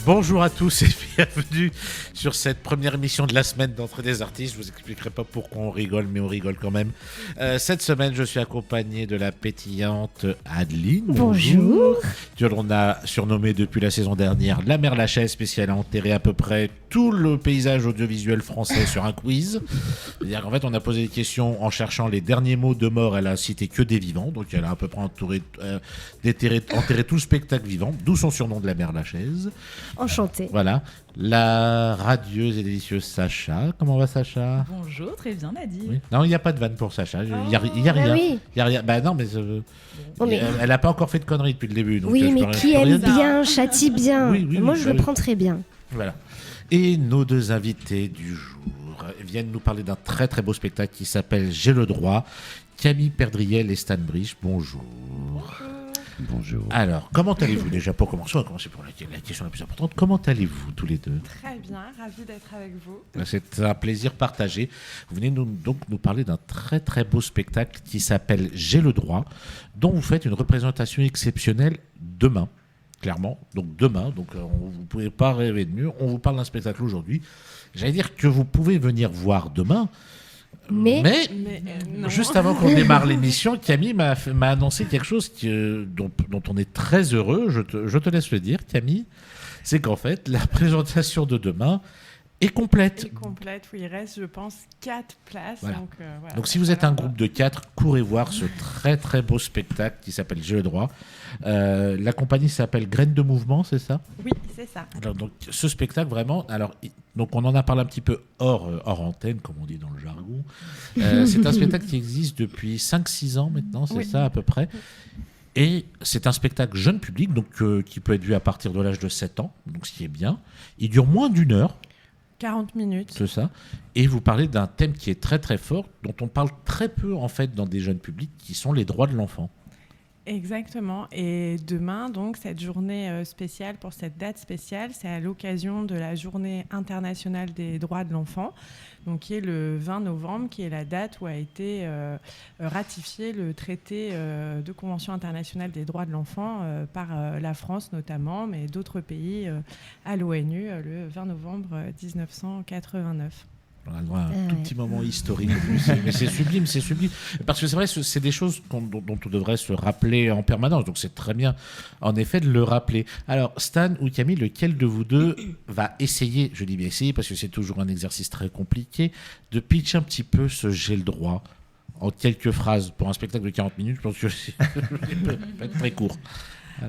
Bonjour à tous et bienvenue sur cette première émission de la semaine d'Entrée des artistes. Je vous expliquerai pas pourquoi on rigole, mais on rigole quand même. Cette semaine, je suis accompagné de la pétillante Adeline. Bonjour. Que l'on a surnommée depuis la saison dernière la Mère Lachaise, puisqu'elle a enterré à peu près tout le paysage audiovisuel français sur un quiz. C'est-à-dire qu'en fait, on a posé des questions en cherchant les derniers mots de mort. Elle a cité que des vivants, donc elle a à peu près enterré tout le spectacle vivant, d'où son surnom de la Mère Lachaise. Enchantée. Voilà, la radieuse et délicieuse Sacha. Comment va Sacha ? Bonjour, très bien Nadine. Oui. Non, il n'y a pas de vanne pour Sacha. Il y a rien. Bah oui. Il y a rien. Bah non, mais, elle n'a pas encore fait de conneries depuis le début. Donc Oui, mais qui aime bien, châtie bien. Oui, Moi, je le prends très bien. Voilà. Et nos deux invités du jour viennent nous parler d'un très très beau spectacle qui s'appelle J'ai le droit. Camille Perdriel et Stan Brich, bonjour. Bonjour. Alors, comment allez-vous déjà pour commencer? On va commencer par la question la plus importante. Comment allez-vous tous les deux? Très bien, ravi d'être avec vous. C'est un plaisir partagé. Vous venez donc nous parler d'un très très beau spectacle qui s'appelle J'ai le droit, dont vous faites une représentation exceptionnelle demain. Clairement, donc demain, vous ne pouvez pas rêver de mieux. On vous parle d'un spectacle aujourd'hui. J'allais dire que vous pouvez venir voir demain. Mais non. Juste avant qu'on démarre l'émission, Camille m'a annoncé quelque chose dont on est très heureux. Je te laisse le dire, Camille. C'est qu'en fait, la présentation de demain est complète. Oui, il reste, je pense, 4 places. Voilà. Voilà, Donc si vous êtes un groupe de 4, courez voir ce très très beau spectacle qui s'appelle J'ai le droit. La compagnie s'appelle Graines de Mouvement, c'est ça? Oui, c'est ça. Alors, donc ce spectacle vraiment, donc on en a parlé un petit peu hors antenne, comme on dit dans le jargon. C'est un spectacle qui existe depuis 5-6 ans maintenant, c'est ça à peu près. Et c'est un spectacle jeune public, donc qui peut être vu à partir de l'âge de 7 ans, donc ce qui est bien. Il dure moins d'1 heure. 40 minutes. C'est ça. Et vous parlez d'un thème qui est très très fort, dont on parle très peu en fait dans des jeunes publics, qui sont les droits de l'enfant. Exactement. Et demain, donc, cette journée spéciale, pour cette date spéciale, c'est à l'occasion de la Journée internationale des droits de l'enfant, donc qui est le 20 novembre, qui est la date où a été ratifié le traité de Convention internationale des droits de l'enfant par la France notamment, mais d'autres pays à l'ONU, le 20 novembre 1989. On a le droit à un tout petit moment historique. Mais c'est sublime. Parce que c'est vrai, c'est des choses dont on devrait se rappeler en permanence. Donc c'est très bien, en effet, de le rappeler. Alors, Stan ou Camille, lequel de vous deux va essayer, je dis bien essayer parce que c'est toujours un exercice très compliqué, de pitcher un petit peu ce J'ai le droit en quelques phrases pour un spectacle de 40 minutes? Je pense que ça peut être très court.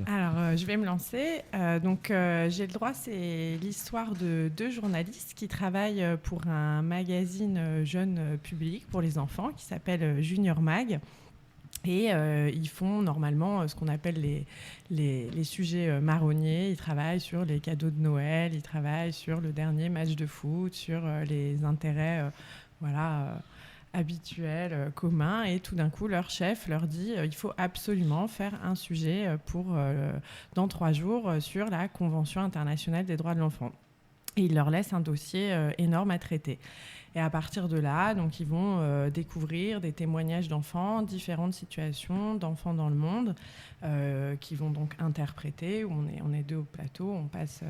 Alors, je vais me lancer. J'ai le droit, c'est l'histoire de 2 journalistes qui travaillent pour un magazine jeune public pour les enfants qui s'appelle Junior Mag. Et ils font normalement ce qu'on appelle les sujets marronniers. Ils travaillent sur les cadeaux de Noël, ils travaillent sur le dernier match de foot, sur les intérêts habituels, communs, et tout d'un coup leur chef leur dit il faut absolument faire un sujet dans 3 jours sur la Convention internationale des droits de l'enfant. Et il leur laisse un dossier énorme à traiter. Et à partir de là, donc, ils vont découvrir des témoignages d'enfants, différentes situations d'enfants dans le monde, qui vont donc interpréter. On est 2 au plateau, on passe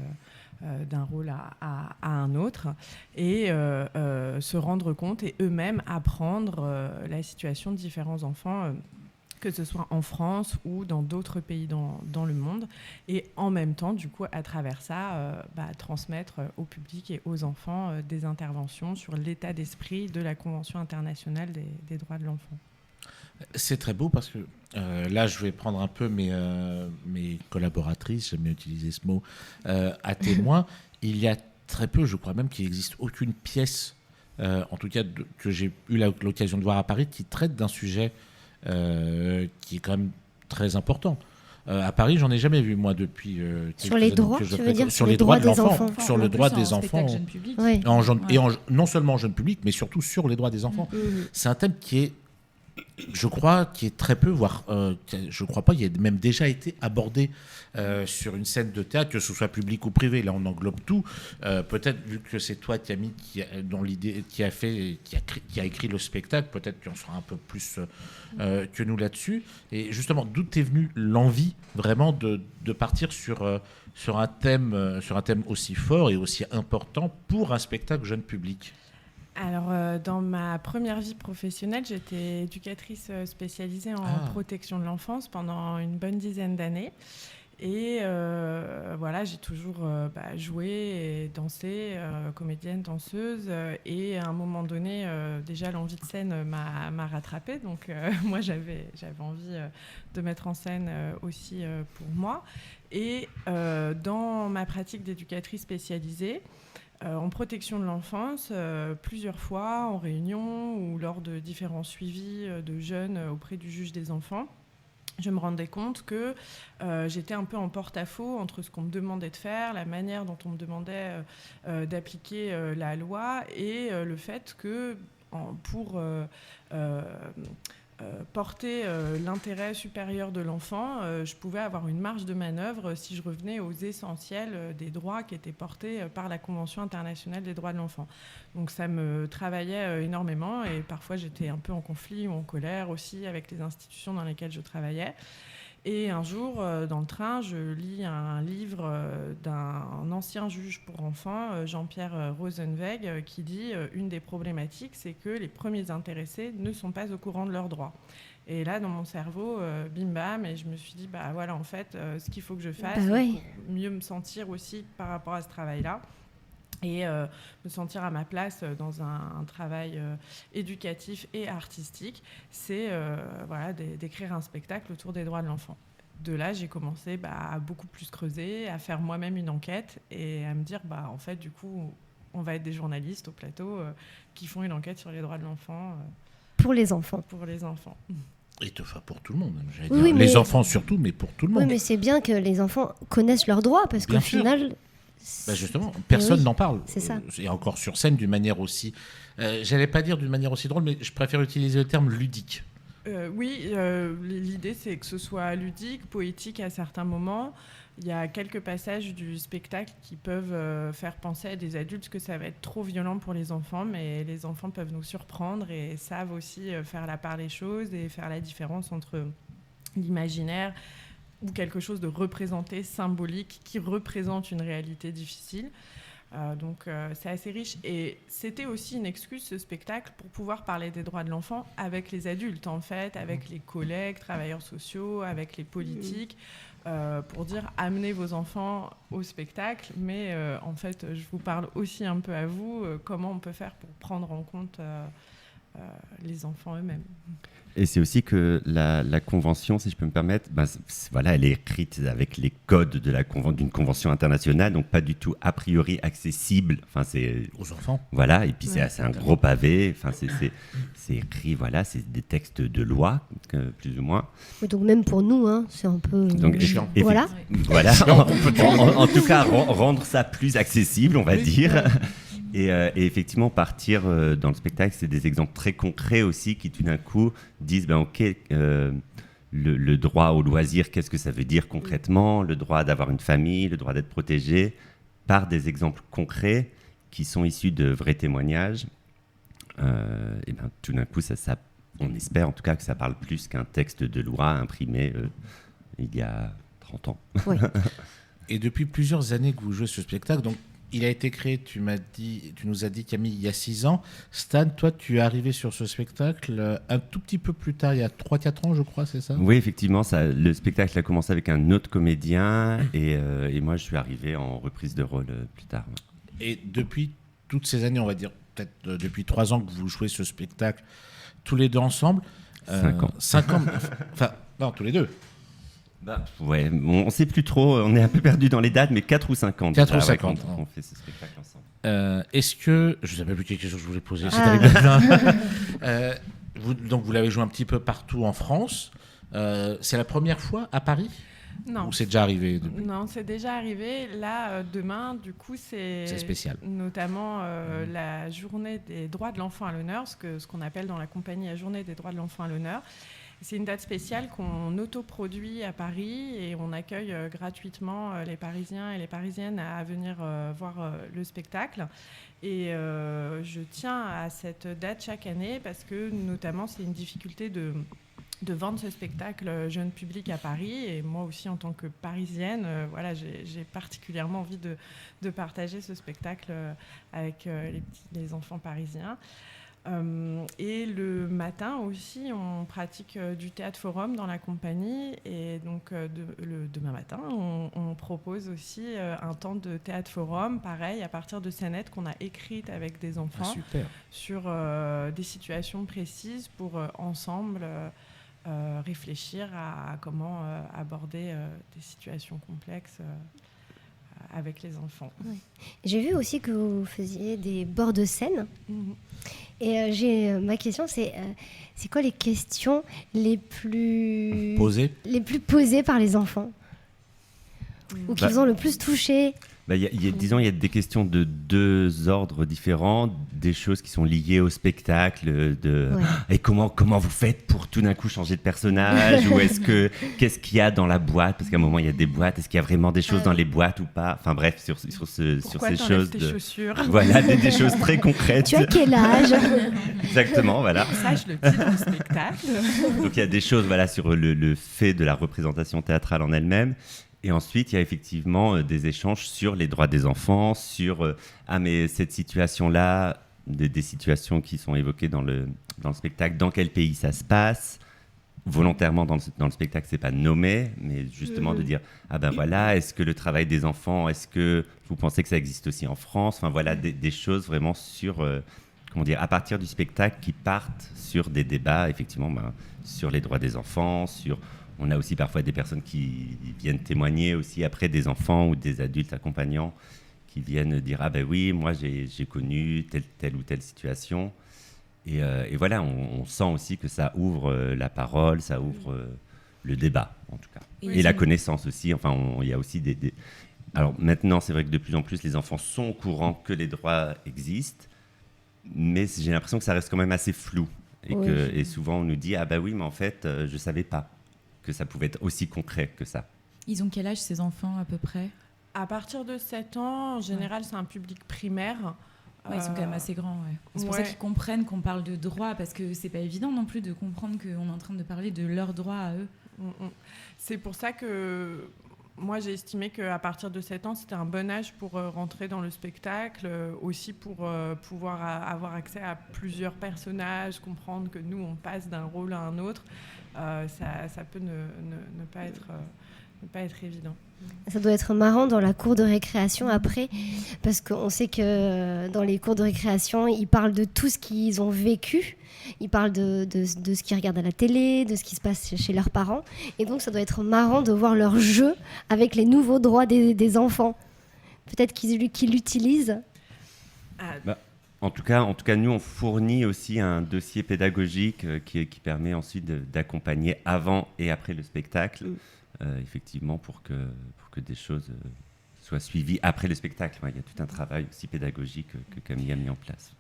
d'un rôle à un autre, et se rendre compte et eux-mêmes apprendre la situation de différents enfants, que ce soit en France ou dans d'autres pays dans le monde, et en même temps, du coup, à travers ça, transmettre au public et aux enfants des interventions sur l'état d'esprit de la Convention internationale des droits de l'enfant. C'est très beau parce que là, je vais prendre un peu mes collaboratrices, j'aime bien utiliser ce mot, à témoin. Il y a très peu, je crois même qu'il n'existe aucune pièce, en tout cas que j'ai eu l'occasion de voir à Paris, qui traite d'un sujet qui est quand même très important. À Paris, j'en ai jamais vu, moi, depuis sur les droits, que je tu veux dire, sur les droits de des l'enfant. enfants. Sur le droit des enfants. Oui. Non seulement en jeune public, mais surtout sur les droits des enfants. C'est un thème qui est je crois qu'il est très peu, voire je crois pas, il a même déjà été abordé sur une scène de théâtre, que ce soit public ou privé. Là, on englobe tout. Peut-être, vu que c'est toi, Camille, dont l'idée, qui a écrit le spectacle, peut-être qu'on sera un peu plus que nous là-dessus. Et justement, d'où est venue l'envie vraiment de partir sur un thème aussi fort et aussi important pour un spectacle jeune public? Alors, dans ma première vie professionnelle, j'étais éducatrice spécialisée en protection de l'enfance pendant une bonne dizaine d'années. Et voilà, j'ai toujours joué et dansé, comédienne, danseuse. Et à un moment donné, déjà, l'envie de scène m'a rattrapée. Donc, moi, j'avais envie de mettre en scène aussi pour moi. Et dans ma pratique d'éducatrice spécialisée, en protection de l'enfance, plusieurs fois en réunion ou lors de différents suivis de jeunes auprès du juge des enfants, je me rendais compte que j'étais un peu en porte-à-faux entre ce qu'on me demandait de faire, la manière dont on me demandait d'appliquer la loi et le fait que pour porter l'intérêt supérieur de l'enfant, je pouvais avoir une marge de manœuvre si je revenais aux essentiels des droits qui étaient portés par la Convention internationale des droits de l'enfant. Donc ça me travaillait énormément et parfois j'étais un peu en conflit ou en colère aussi avec les institutions dans lesquelles je travaillais. Et un jour, dans le train, je lis un livre d'un ancien juge pour enfants, Jean-Pierre Rosenweg, qui dit une des problématiques, c'est que les premiers intéressés ne sont pas au courant de leurs droits. Et là, dans mon cerveau, bim bam, et je me suis dit, voilà, en fait, ce qu'il faut que je fasse pour mieux me sentir aussi par rapport à ce travail-là. Et me sentir à ma place dans un travail éducatif et artistique, c'est d'écrire un spectacle autour des droits de l'enfant. De là, j'ai commencé à beaucoup plus creuser, à faire moi-même une enquête et à me dire, en fait, du coup, on va être des journalistes au plateau qui font une enquête sur les droits de l'enfant. Pour les enfants. Pour les enfants. Et pour tout le monde, j'allais dire. Les enfants surtout, mais pour tout le monde. Oui, mais c'est bien que les enfants connaissent leurs droits, parce qu'au final... justement, personne n'en parle. C'est ça. Et encore sur scène d'une manière aussi... j'allais pas dire d'une manière aussi drôle, mais je préfère utiliser le terme ludique. L'idée, c'est que ce soit ludique, poétique à certains moments. Il y a quelques passages du spectacle qui peuvent faire penser à des adultes que ça va être trop violent pour les enfants, mais les enfants peuvent nous surprendre et savent aussi faire la part des choses et faire la différence entre l'imaginaire ou quelque chose de représenté, symbolique, qui représente une réalité difficile. Donc c'est assez riche. Et c'était aussi une excuse, ce spectacle, pour pouvoir parler des droits de l'enfant avec les adultes, en fait, avec les collègues, travailleurs sociaux, avec les politiques, pour dire amenez vos enfants au spectacle. Mais en fait, je vous parle aussi un peu à vous, comment on peut faire pour prendre en compte les enfants eux-mêmes. Et c'est aussi que la convention, si je peux me permettre, elle est écrite avec les codes d'une convention internationale, donc pas du tout a priori accessible. C'est aux enfants. Voilà, et puis c'est un gros pavé. C'est écrit, c'est des textes de loi, plus ou moins. Oui, donc même pour nous, c'est un peu chiant. Voilà. Voilà. En tout cas, rendre ça plus accessible, on va dire. Et effectivement, partir dans le spectacle, c'est des exemples très concrets aussi qui tout d'un coup disent le droit au loisir, qu'est-ce que ça veut dire concrètement, le droit d'avoir une famille, le droit d'être protégé, par des exemples concrets qui sont issus de vrais témoignages. Tout d'un coup, on espère en tout cas que ça parle plus qu'un texte de loi imprimé il y a 30 ans. Oui. Et depuis plusieurs années que vous jouez ce spectacle, donc il a été créé, tu nous as dit, Camille, il y a 6 ans. Stan, toi, tu es arrivé sur ce spectacle un tout petit peu plus tard, il y a 3-4 ans, je crois, c'est ça ? Oui, effectivement, le spectacle a commencé avec un autre comédien et moi, je suis arrivé en reprise de rôle plus tard. Et depuis toutes ces années, on va dire peut-être depuis 3 ans que vous jouez ce spectacle, tous les deux ensemble. 5 ans. 5 ans, enfin, non, tous les deux. Ouais, on ne sait plus trop, on est un peu perdu dans les dates, mais 4 ou 5 ans. 4 ou 5 ans. On fait ce spectacle ensemble. Est-ce que, je ne sais même plus quelle question je voulais poser, c'est arrivé. Donc vous l'avez joué un petit peu partout en France. C'est la première fois à Paris ? Non. Ou c'est déjà arrivé depuis? Non, c'est déjà arrivé. Là, demain, du coup, c'est spécial. Notamment la journée des droits de l'enfant à l'honneur, ce qu'on appelle dans la compagnie la journée des droits de l'enfant à l'honneur. C'est une date spéciale qu'on autoproduit à Paris et on accueille gratuitement les Parisiens et les Parisiennes à venir voir le spectacle. Et je tiens à cette date chaque année parce que, notamment, c'est une difficulté de vendre ce spectacle jeune public à Paris. Et moi aussi, en tant que Parisienne, j'ai particulièrement envie de partager ce spectacle avec les enfants parisiens. Et le matin aussi, on pratique du théâtre forum dans la compagnie. Et donc, demain matin, on propose aussi un temps de théâtre forum, pareil, à partir de scénettes qu'on a écrites avec des enfants sur des situations précises pour ensemble réfléchir à comment aborder des situations complexes avec les enfants. Oui. J'ai vu aussi que vous faisiez des bords de scène. Et ma question, c'est quoi les questions les plus posées par les enfants ou qui vous ont le plus touché? Disons, il y a des questions de deux ordres différents, des choses qui sont liées au spectacle, et comment vous faites pour tout d'un coup changer de personnage, ou qu'est-ce qu'il y a dans la boîte, parce qu'à un moment il y a des boîtes, est-ce qu'il y a vraiment des choses dans les boîtes ou pas, enfin bref, sur ces choses, tes chaussures voilà, des choses très concrètes. Tu as quel âge? Exactement, voilà. Ça, je le dis dans le spectacle. Donc il y a des choses, voilà, sur le fait de la représentation théâtrale en elle-même. Et ensuite, il y a effectivement des échanges sur les droits des enfants, sur mais cette situation-là, des situations qui sont évoquées dans le spectacle, dans quel pays ça se passe. Volontairement, dans le spectacle, c'est pas nommé, mais justement de dire voilà, est-ce que le travail des enfants, est-ce que vous pensez que ça existe aussi en France? Enfin voilà, des choses vraiment sur à partir du spectacle qui partent sur des débats, effectivement, sur les droits des enfants, on a aussi parfois des personnes qui viennent témoigner aussi après, des enfants ou des adultes accompagnants qui viennent dire oui, moi j'ai connu telle ou telle situation. Et voilà, on sent aussi que ça ouvre la parole, ça ouvre le débat en tout cas. Et la connaissance aussi, enfin il y a aussi des... Alors maintenant, c'est vrai que de plus en plus les enfants sont au courant que les droits existent, mais j'ai l'impression que ça reste quand même assez flou. Et souvent on nous dit oui, mais en fait je savais pas que ça pouvait être aussi concret que ça. Ils ont quel âge ces enfants à peu près? À partir de 7 ans, en général, c'est un public primaire. Ils sont quand même assez grands. Ouais. C'est pour ça qu'ils comprennent qu'on parle de droits, parce que c'est pas évident non plus de comprendre qu'on est en train de parler de leurs droits à eux. C'est pour ça que moi, j'ai estimé qu'à partir de 7 ans, c'était un bon âge pour rentrer dans le spectacle, aussi pour pouvoir avoir accès à plusieurs personnages, comprendre que nous, on passe d'un rôle à un autre. Ça peut ne pas être évident. Ça doit être marrant dans la cour de récréation après, parce qu'on sait que dans les cours de récréation, ils parlent de tout ce qu'ils ont vécu. Ils parlent de ce qu'ils regardent à la télé, de ce qui se passe chez leurs parents. Et donc, ça doit être marrant de voir leur jeu avec les nouveaux droits des enfants. Peut-être qu'ils l'utilisent. En tout cas, nous, on fournit aussi un dossier pédagogique qui permet ensuite d'accompagner avant et après le spectacle, effectivement, pour que des choses soient suivies après le spectacle. Il y a tout un travail aussi pédagogique que Camille a mis en place.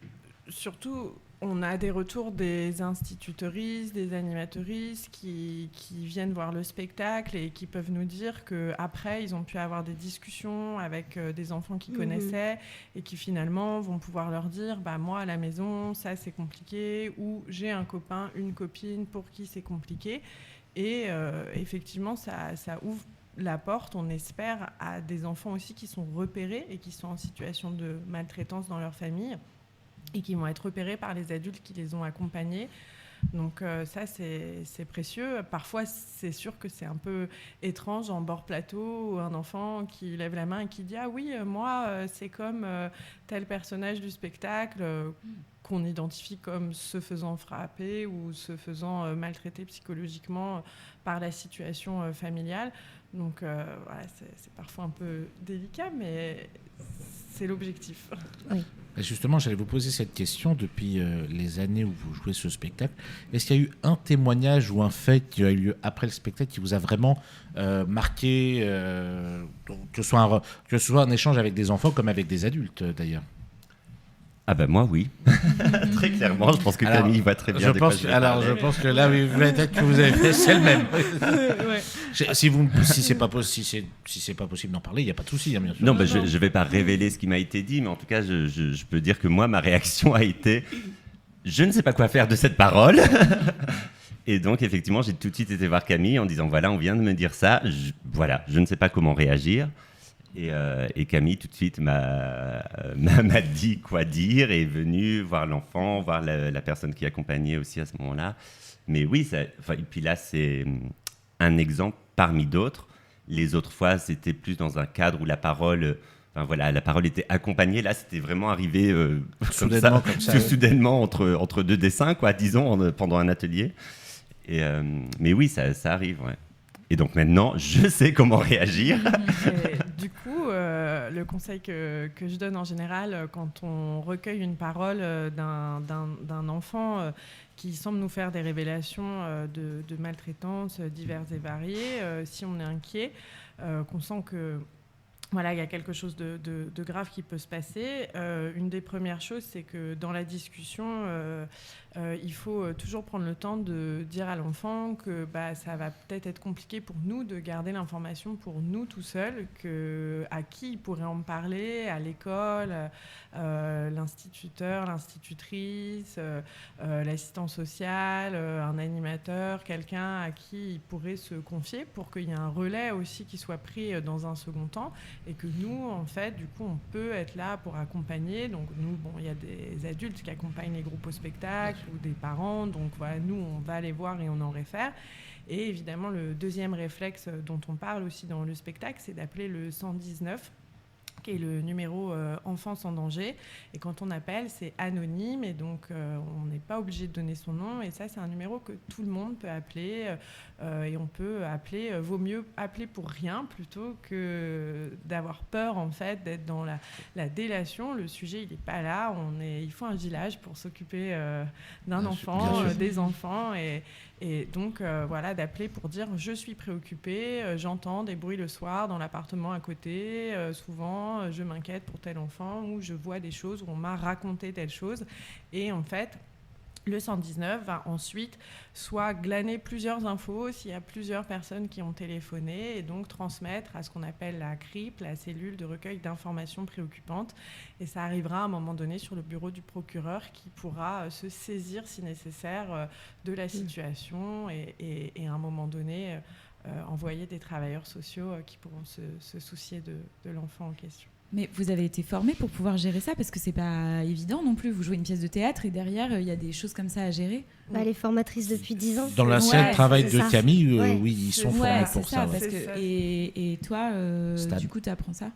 Surtout, on a des retours des institutrices, des animatrices qui viennent voir le spectacle et qui peuvent nous dire qu'après, ils ont pu avoir des discussions avec des enfants qu'ils connaissaient et qui finalement vont pouvoir leur dire moi, à la maison, ça c'est compliqué, ou j'ai un copain, une copine pour qui c'est compliqué. Et effectivement, ça ouvre la porte, on espère, à des enfants aussi qui sont repérés et qui sont en situation de maltraitance dans leur famille, et qui vont être repérés par les adultes qui les ont accompagnés. Donc ça, c'est précieux. Parfois, c'est sûr que c'est un peu étrange en bord plateau, un enfant qui lève la main et qui dit « Ah oui, moi, c'est comme tel personnage du spectacle qu'on identifie comme se faisant frapper ou se faisant maltraiter psychologiquement par la situation familiale. » Donc c'est parfois un peu délicat, mais c'est l'objectif. Oui. Et justement, j'allais vous poser cette question depuis les années où vous jouez ce spectacle. Est-ce qu'il y a eu un témoignage ou un fait qui a eu lieu après le spectacle qui vous a vraiment marqué, que ce soit un échange avec des enfants comme avec des adultes d'ailleurs? Ah ben moi oui, très clairement, je pense que Camille voit très bien de quoi je vais parler. Je pense que là, oui, peut-être que vous avez fait, c'est le même. Si c'est pas possible d'en parler, il n'y a pas de souci, hein, bien sûr. Non, je ne vais pas révéler ce qui m'a été dit, mais en tout cas, je peux dire que moi, ma réaction a été « je ne sais pas quoi faire de cette parole ». Et donc, effectivement, j'ai tout de suite été voir Camille en disant « voilà, on vient de me dire ça, je ne sais pas comment réagir ». Et Camille, tout de suite, m'a dit quoi dire et est venue voir l'enfant, voir la personne qui accompagnait aussi à ce moment-là. Mais oui, et puis là, c'est un exemple parmi d'autres. Les autres fois, c'était plus dans un cadre où la parole était accompagnée. Là, c'était vraiment arrivé soudainement entre deux dessins, quoi, disons, pendant un atelier. Mais oui, ça arrive, ouais. Et donc maintenant, je sais comment réagir. Du coup, le conseil que je donne en général, quand on recueille une parole d'un enfant qui semble nous faire des révélations de maltraitance diverses et variées, si on est inquiet, qu'on sent que voilà, il y a quelque chose de grave qui peut se passer. Une des premières choses, c'est que dans la discussion, il faut toujours prendre le temps de dire à l'enfant que ça va peut-être être compliqué pour nous de garder l'information pour nous tout seuls, à qui il pourrait en parler, à l'école, l'instituteur, l'institutrice, l'assistant social, un animateur, quelqu'un à qui il pourrait se confier pour qu'il y ait un relais aussi qui soit pris dans un second temps. Et que nous, en fait, du coup, on peut être là pour accompagner. Donc, nous, il y a des adultes qui accompagnent les groupes au spectacle ou des parents. Donc, voilà, nous, on va les voir et on en réfère. Et évidemment, le deuxième réflexe dont on parle aussi dans le spectacle, c'est d'appeler le 119, qui est le numéro Enfance en danger. Et quand on appelle, c'est anonyme et donc on n'est pas obligé de donner son nom. Et ça, c'est un numéro que tout le monde peut appeler. Et on peut appeler, vaut mieux appeler pour rien plutôt que d'avoir peur, en fait, d'être dans la délation. Le sujet, il n'est pas là. Il faut un gilage pour s'occuper d'un enfant, des enfants. Et donc, voilà, d'appeler pour dire « je suis préoccupée, j'entends des bruits le soir dans l'appartement à côté, souvent je m'inquiète pour tel enfant ou je vois des choses où on m'a raconté telle chose ». Et en fait, le 119 va ensuite soit glaner plusieurs infos s'il y a plusieurs personnes qui ont téléphoné et donc transmettre à ce qu'on appelle la CRIP, la cellule de recueil d'informations préoccupantes. Et ça arrivera à un moment donné sur le bureau du procureur qui pourra se saisir si nécessaire de la situation et à un moment donné envoyer des travailleurs sociaux qui pourront se soucier de l'enfant en question. Mais vous avez été formé pour pouvoir gérer ça parce que c'est pas évident non plus. Vous jouez une pièce de théâtre et derrière il y a des choses comme ça à gérer. Elle est formatrice depuis 10 ans. Dans l'ancien travail de Camille, oui, ils sont formés pour ça. Parce que, et toi, du coup, tu apprends ça?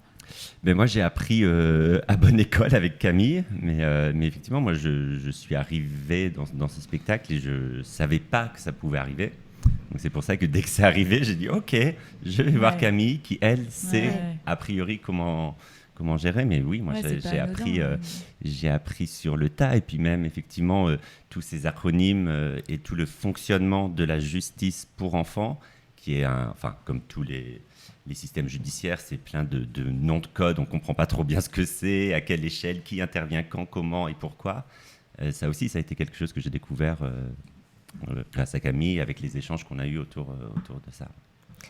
Moi, j'ai appris à bonne école avec Camille, mais effectivement, moi, je suis arrivé dans ce spectacle et je savais pas que ça pouvait arriver. Donc c'est pour ça que dès que c'est arrivé, j'ai dit ok, je vais voir Camille qui elle sait a priori comment gérer. Mais oui, moi j'ai appris sur le tas et puis même effectivement tous ces acronymes et tout le fonctionnement de la justice pour enfants qui est comme tous les systèmes judiciaires, c'est plein de noms de code, on comprend pas trop bien ce que c'est, à quelle échelle, qui intervient quand, comment et pourquoi. Ça aussi, ça a été quelque chose que j'ai découvert grâce à Camille, avec les échanges qu'on a eus autour de ça.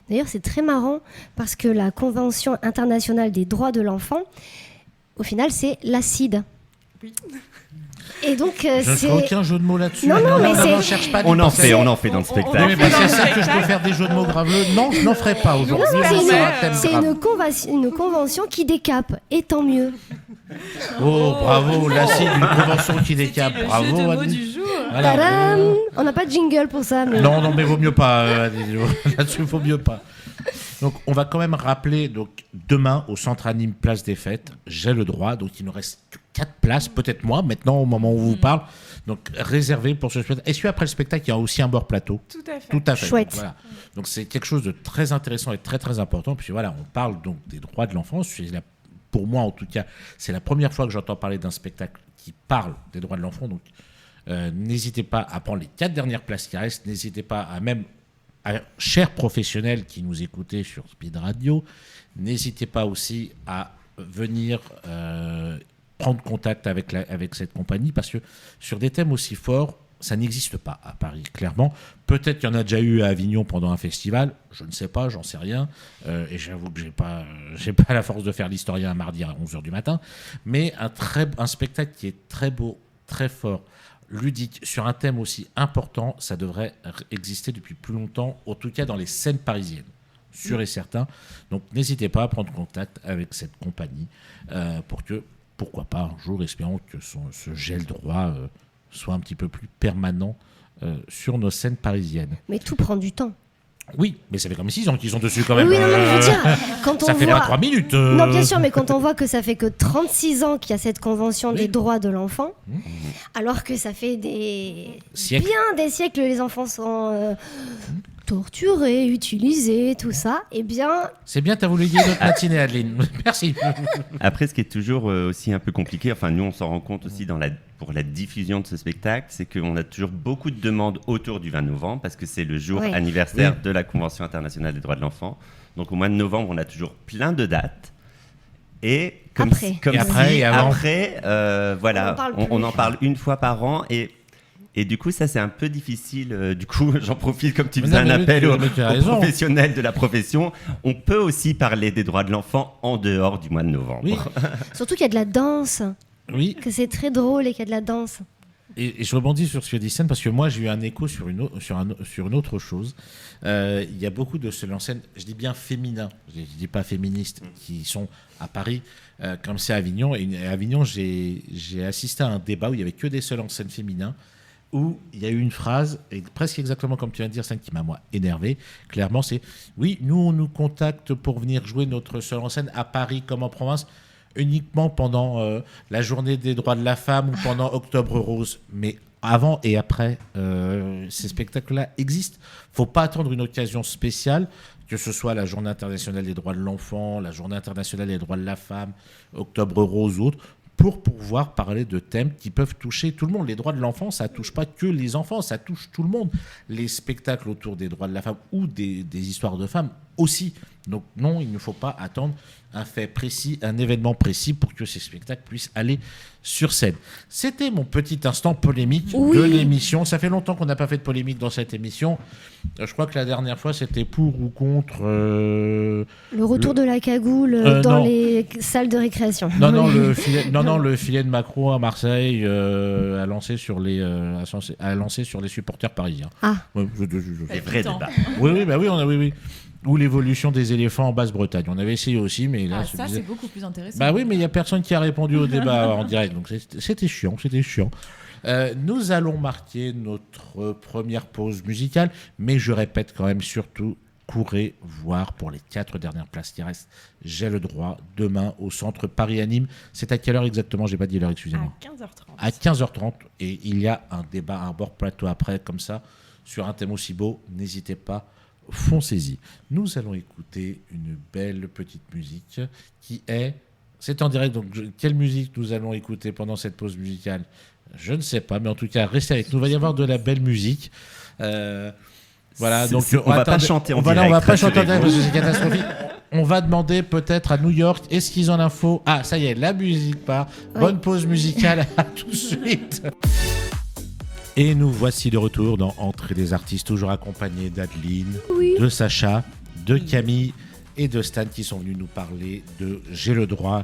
D'ailleurs, c'est très marrant parce que la Convention internationale des droits de l'enfant, au final, c'est l'ACID. Oui. Et donc, je ne ferai aucun jeu de mots là-dessus. Non, mais c'est... cherche pas. On en fait dans le spectacle. C'est ça que je peux faire des jeux de mots graveleux. Non, je n'en ferai pas aujourd'hui. C'est une convention qui décape, et tant mieux. Oh, bravo, l'ACID, une convention qui décape. Bravo, le jeu de mots du jour. Voilà. Tadam, on n'a pas de jingle pour ça. Mais... Non, mais vaut mieux pas. Là-dessus, vaut mieux pas. Donc, on va quand même rappeler, donc, demain, au Centre Anime Place des Fêtes, j'ai le droit. Donc, il nous reste 4 places, peut-être moins, maintenant, au moment où on vous parle. Donc, réservé pour ce spectacle. Est-ce qu'après le spectacle, il y a aussi un bord plateau ? Tout à fait. Tout à fait. Chouette. Donc, voilà. Donc, c'est quelque chose de très intéressant et très, très important. Puis voilà, on parle donc des droits de l'enfance. C'est la pour moi en tout cas, c'est la première fois que j'entends parler d'un spectacle qui parle des droits de l'enfant. Donc, n'hésitez pas à prendre les 4 dernières places qui restent. N'hésitez pas à chers professionnels qui nous écoutez sur Speed Radio, n'hésitez pas aussi à venir prendre contact avec cette compagnie, parce que sur des thèmes aussi forts, ça n'existe pas à Paris, clairement. Peut-être qu'il y en a déjà eu à Avignon pendant un festival, je ne sais pas, j'en sais rien. Et j'avoue que j'ai pas la force de faire l'historien un mardi à 11h du matin. Mais un spectacle qui est très beau, très fort, ludique, sur un thème aussi important, ça devrait exister depuis plus longtemps, en tout cas dans les scènes parisiennes, sûr et certain. Donc n'hésitez pas à prendre contact avec cette compagnie pour que, pourquoi pas, un jour, espérons que ce gel droit soit un petit peu plus permanent sur nos scènes parisiennes. Mais tout prend du temps. Oui, mais ça fait comme 6 ans qu'ils sont dessus quand même. Oui, non, mais je veux dire, quand on ça fait voit... pas 3 minutes. Non, bien sûr, mais quand on voit que ça fait que 36 ans qu'il y a cette convention des droits de l'enfant, alors que ça fait bien des siècles que les enfants sont torturés, utilisés, tout ça, eh bien... C'est bien, t'as voulu dire notre matinée, Adeline. Merci. Après, ce qui est toujours aussi un peu compliqué, enfin nous on s'en rend compte aussi pour la diffusion de ce spectacle, c'est qu'on a toujours beaucoup de demandes autour du 20 novembre, parce que c'est le jour anniversaire de la Convention internationale des droits de l'enfant. Donc au mois de novembre, on a toujours plein de dates. Et après, voilà, on en parle une fois par an. Et du coup, ça, c'est un peu difficile. Du coup, j'en profite, comme tu faisais un appel aux professionnels de la profession. On peut aussi parler des droits de l'enfant en dehors du mois de novembre. Oui. Surtout qu'il y a de la danse. Oui. Que c'est très drôle et qu'il y a de la danse. Et je rebondis sur ce que dit Stan, parce que moi, j'ai eu un écho sur une autre chose. Il y a beaucoup de seuls en scène, je dis bien féminins, je ne dis pas féministes, qui sont à Paris, comme c'est à Avignon. Et à Avignon, j'ai assisté à un débat où il n'y avait que des seuls en scène féminins, où il y a eu une phrase, et presque exactement comme tu viens de dire, Stan, qui m'a moi énervé. Clairement, c'est « Oui, nous, on nous contacte pour venir jouer notre seul en scène à Paris comme en province, uniquement pendant la journée des droits de la femme ou pendant Octobre Rose. » Mais avant et après, ces spectacles-là existent. Il ne faut pas attendre une occasion spéciale, que ce soit la Journée internationale des droits de l'enfant, la Journée internationale des droits de la femme, Octobre Rose ou autre, pour pouvoir parler de thèmes qui peuvent toucher tout le monde. Les droits de l'enfant, ça ne touche pas que les enfants, ça touche tout le monde. Les spectacles autour des droits de la femme ou des histoires de femmes aussi. Donc non, il ne faut pas attendre un fait précis, un événement précis pour que ces spectacles puissent aller sur scène. C'était mon petit instant polémique de l'émission. Ça fait longtemps qu'on n'a pas fait de polémique dans cette émission. Je crois que la dernière fois, c'était pour ou contre... le retour de la cagoule dans les salles de récréation. Le filet de Macron à Marseille a lancé sur les supporters parisiens. Ah. C'est vrai débat. Oui. Ou l'évolution des éléphants en Basse-Bretagne. On avait essayé aussi, mais là... c'est beaucoup plus intéressant. Bah oui, mais il n'y a personne qui a répondu au débat en direct, donc c'était chiant. Nous allons marquer notre première pause musicale, mais je répète quand même, surtout, courez voir pour les 4 dernières places qui restent. J'ai le droit, demain, au centre Paris-Anime. C'est à quelle heure exactement ? J'ai pas dit l'heure, excusez-moi. À 15h30. À 15h30, et il y a un débat, un bord plateau après, comme ça, sur un thème aussi beau. N'hésitez pas. Foncez-y. Nous allons écouter une belle petite musique qui est... C'est en direct, donc quelle musique nous allons écouter pendant cette pause musicale ? Je ne sais pas, mais en tout cas, restez avec nous. Il va y avoir de la belle musique. Voilà, donc on va pas chanter en direct. On va pas chanter en direct parce que c'est catastrophique. On va demander peut-être à New York, est-ce qu'ils ont l'info ? Ah, ça y est, la musique part. Bonne pause musicale, à tout de suite. Et nous voici de retour dans Entrée des artistes, toujours accompagnés d'Adeline, de Sacha, de Camille et de Stan qui sont venus nous parler de J'ai le droit,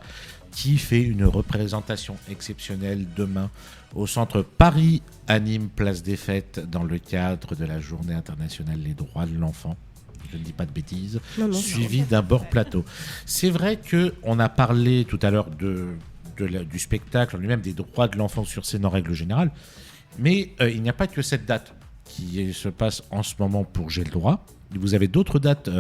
qui fait une représentation exceptionnelle demain au centre Paris Anime Place des Fêtes dans le cadre de la Journée internationale des droits de l'enfant. Je ne dis pas de bêtises, suivi d'un bord plateau. C'est vrai qu'on a parlé tout à l'heure du spectacle, en lui-même des droits de l'enfant sur scène en règle générale. Mais il n'y a pas que cette date qui se passe en ce moment pour J'ai le droit. Vous avez d'autres dates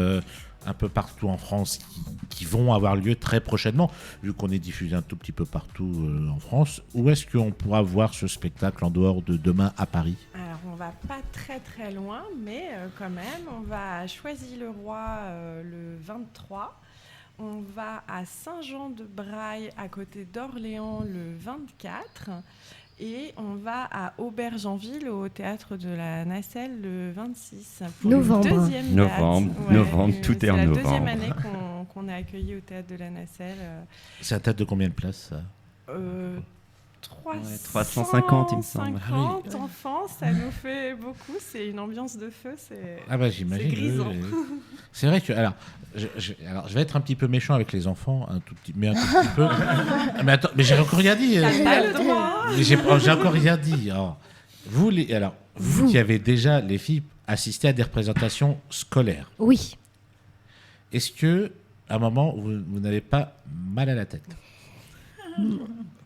un peu partout en France qui vont avoir lieu très prochainement, vu qu'on est diffusé un tout petit peu partout en France. Où est-ce qu'on pourra voir ce spectacle en dehors de demain à Paris ? Alors, on va pas très très loin, mais quand même, on va à Choisy-le-Roi le 23. on va à Saint-Jean-de-Braille, à côté d'Orléans, le 24. Et on va à Aubergenville, au théâtre de la Nacelle, le 26. Pour Novembre. Une deuxième date. Novembre, tout est en novembre. C'est la deuxième année qu'on est accueilli au théâtre de la Nacelle. C'est un théâtre de combien de places, ça 350, il me semble. 350 enfants, ça nous fait beaucoup. C'est une ambiance de feu. J'imagine. C'est grisant. C'est vrai que alors je vais être un petit peu méchant avec les enfants, un tout petit peu. Mais attends, mais j'ai encore rien dit. T'as pas le droit. Mais j'ai encore rien dit. Alors, vous qui avez déjà, les filles, assisté à des représentations scolaires. Oui. Est-ce que à un moment vous n'avez pas mal à la tête?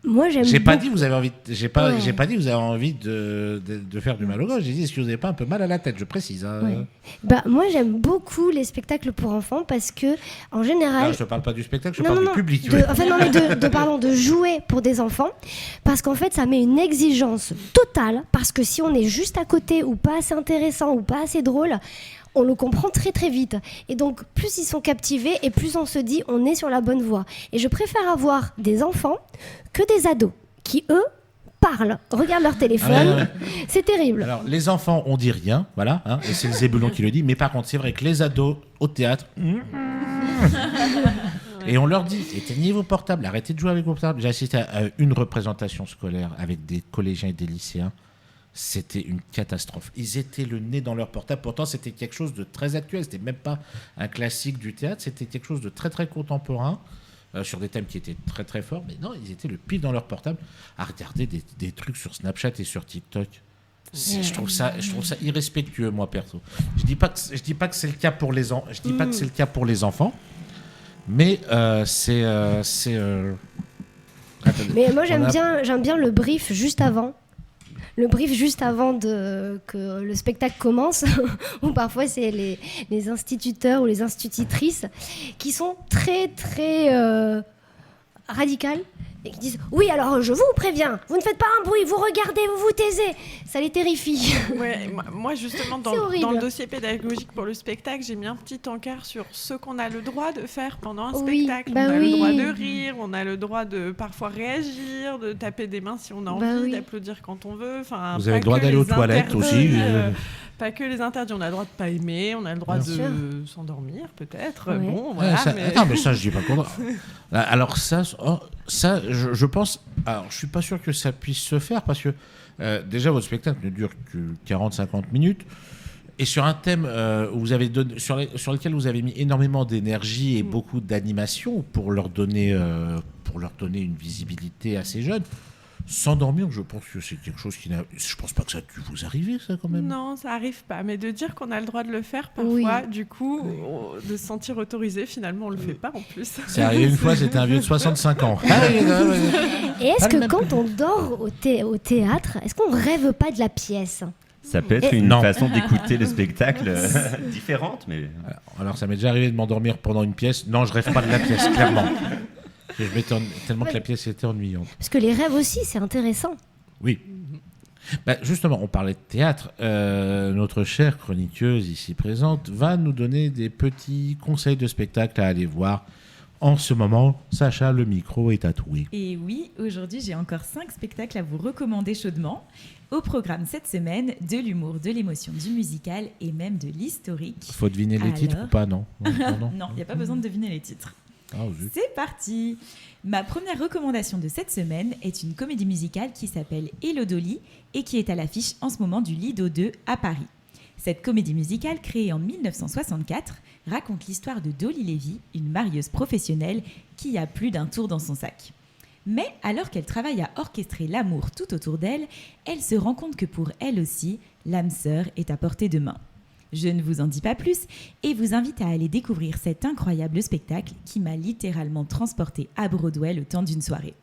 Moi, j'aime J'ai pas beaucoup. dit vous avez envie. J'ai pas dit vous avez envie de faire du mal au gauche. J'ai dit est-ce que vous n'avez pas un peu mal à la tête? Je précise. Hein. Ouais. Moi, j'aime beaucoup les spectacles pour enfants parce que, en général. Non, je te parle pas du spectacle, je parle du public. De jouer pour des enfants, parce qu'en fait, ça met une exigence totale. Parce que si on est juste à côté ou pas assez intéressant ou pas assez drôle, on le comprend très très vite. Et donc, plus ils sont captivés et plus on se dit on est sur la bonne voie. Et je préfère avoir des enfants que des ados qui, eux, parlent, regardent leur téléphone. C'est terrible. Alors, les enfants, on dit rien, voilà, hein, et c'est le Zébulon qui le dit. Mais par contre, c'est vrai que les ados au théâtre... Et on leur dit, éteignez vos portables, arrêtez de jouer avec vos portables. J'ai assisté à une représentation scolaire avec des collégiens et des lycéens. C'était une catastrophe. Ils étaient le nez dans leur portable. Pourtant, c'était quelque chose de très actuel. C'était même pas un classique du théâtre. C'était quelque chose de très, très contemporain, sur des thèmes qui étaient très, très forts. Mais non, ils étaient le pif dans leur portable à regarder des trucs sur Snapchat et sur TikTok. Je trouve ça irrespectueux, moi, perso. Je dis pas que c'est le cas pour les je dis pas que c'est le cas pour les enfants, mais Mais moi, j'aime bien le brief juste avant. Le brief juste avant que le spectacle commence, où parfois c'est les instituteurs ou les institutrices qui sont très très radicales et qui disent oui alors je vous préviens, vous ne faites pas un bruit, vous regardez, vous vous taisez, ça les terrifie. Ouais, moi justement dans le dossier pédagogique pour le spectacle, j'ai mis un petit encart sur ce qu'on a le droit de faire pendant un spectacle. On a le droit de rire, on a le droit de parfois réagir, de taper des mains si on a envie, d'applaudir quand on veut. Enfin, vous avez le droit d'aller aux toilettes aussi. Pas que les interdits, on a le droit de pas aimer, on a le droit de s'endormir peut-être. Ouais. Bon, voilà. Mais ça, je dis pas qu'on doit. Alors ça, je pense. Alors, je suis pas sûr que ça puisse se faire parce que déjà votre spectacle ne dure que 40-50 minutes et sur un thème où vous avez sur lequel vous avez mis énormément d'énergie et beaucoup d'animation pour leur donner une visibilité à ces jeunes. S'endormir, je pense que c'est quelque chose je pense pas que ça a dû vous arriver, ça, quand même. Non, ça arrive pas. Mais de dire qu'on a le droit de le faire, parfois, du coup, de se sentir autorisé, finalement, on le fait pas en plus. C'est arrivé une fois, c'était un vieux de 65 ans. Et est-ce que quand on dort au théâtre, est-ce qu'on rêve pas de la pièce ? Ça peut être une façon d'écouter le spectacle différente, mais... Alors, ça m'est déjà arrivé de m'endormir pendant une pièce. Non, je rêve pas de la pièce, clairement. Je m'étonne tellement que la pièce était ennuyante. Parce que les rêves aussi, c'est intéressant. Oui. Justement, on parlait de théâtre. Notre chère chroniqueuse ici présente va nous donner des petits conseils de spectacle à aller voir. En ce moment, Sacha, le micro est à toi. Et oui, aujourd'hui, j'ai encore 5 spectacles à vous recommander chaudement. Au programme cette semaine, de l'humour, de l'émotion, du musical et même de l'historique. Faut deviner les titres ou pas, non? Non, il n'y a pas besoin de deviner les titres. C'est parti. Ma première recommandation de cette semaine est une comédie musicale qui s'appelle Hello Dolly et qui est à l'affiche en ce moment du Lido 2 à Paris. Cette comédie musicale, créée en 1964, raconte l'histoire de Dolly Levy, une marieuse professionnelle qui a plus d'un tour dans son sac. Mais alors qu'elle travaille à orchestrer l'amour tout autour d'elle, elle se rend compte que pour elle aussi, l'âme sœur est à portée de main. Je ne vous en dis pas plus et vous invite à aller découvrir cet incroyable spectacle qui m'a littéralement transportée à Broadway le temps d'une soirée.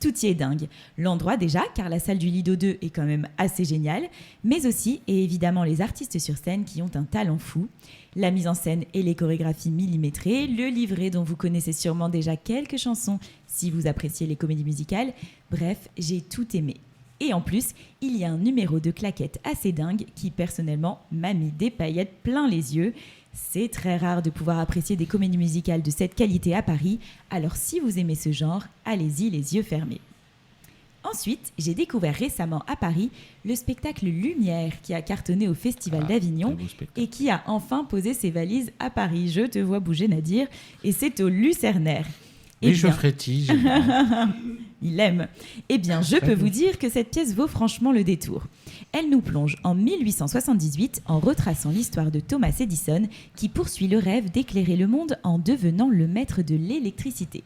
Tout y est dingue. L'endroit déjà, car la salle du Lido 2 est quand même assez géniale, mais aussi, et évidemment, les artistes sur scène qui ont un talent fou. La mise en scène et les chorégraphies millimétrées, le livret dont vous connaissez sûrement déjà quelques chansons si vous appréciez les comédies musicales. Bref, j'ai tout aimé. Et en plus, il y a un numéro de claquettes assez dingue qui, personnellement, m'a mis des paillettes plein les yeux. C'est très rare de pouvoir apprécier des comédies musicales de cette qualité à Paris, alors si vous aimez ce genre, allez-y les yeux fermés. Ensuite, j'ai découvert récemment à Paris le spectacle Lumière qui a cartonné au Festival d'Avignon et qui a enfin posé ses valises à Paris. Je te vois bouger, Nadir, et c'est au Lucernaire. Et je frétille. Il aime. Eh bien, je peux vous dire que cette pièce vaut franchement le détour. Elle nous plonge en 1878 en retraçant l'histoire de Thomas Edison qui poursuit le rêve d'éclairer le monde en devenant le maître de l'électricité.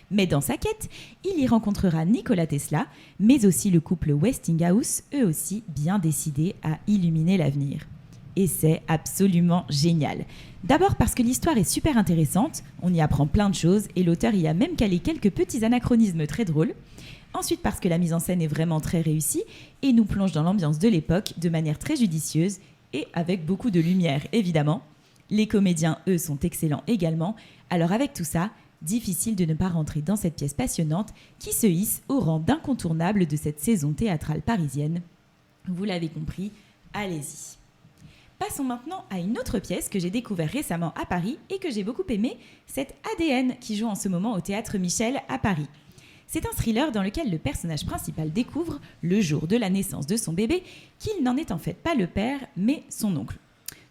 Mais dans sa quête, il y rencontrera Nikola Tesla, mais aussi le couple Westinghouse, eux aussi bien décidés à illuminer l'avenir. Et c'est absolument génial. D'abord parce que l'histoire est super intéressante, on y apprend plein de choses et l'auteur y a même calé quelques petits anachronismes très drôles. Ensuite parce que la mise en scène est vraiment très réussie et nous plonge dans l'ambiance de l'époque de manière très judicieuse et avec beaucoup de lumière évidemment. Les comédiens, eux, sont excellents également. Alors avec tout ça, difficile de ne pas rentrer dans cette pièce passionnante qui se hisse au rang d'incontournable de cette saison théâtrale parisienne. Vous l'avez compris, allez-y. Passons maintenant à une autre pièce que j'ai découverte récemment à Paris et que j'ai beaucoup aimée, c'est ADN qui joue en ce moment au Théâtre Michel à Paris. C'est un thriller dans lequel le personnage principal découvre, le jour de la naissance de son bébé, qu'il n'en est en fait pas le père, mais son oncle.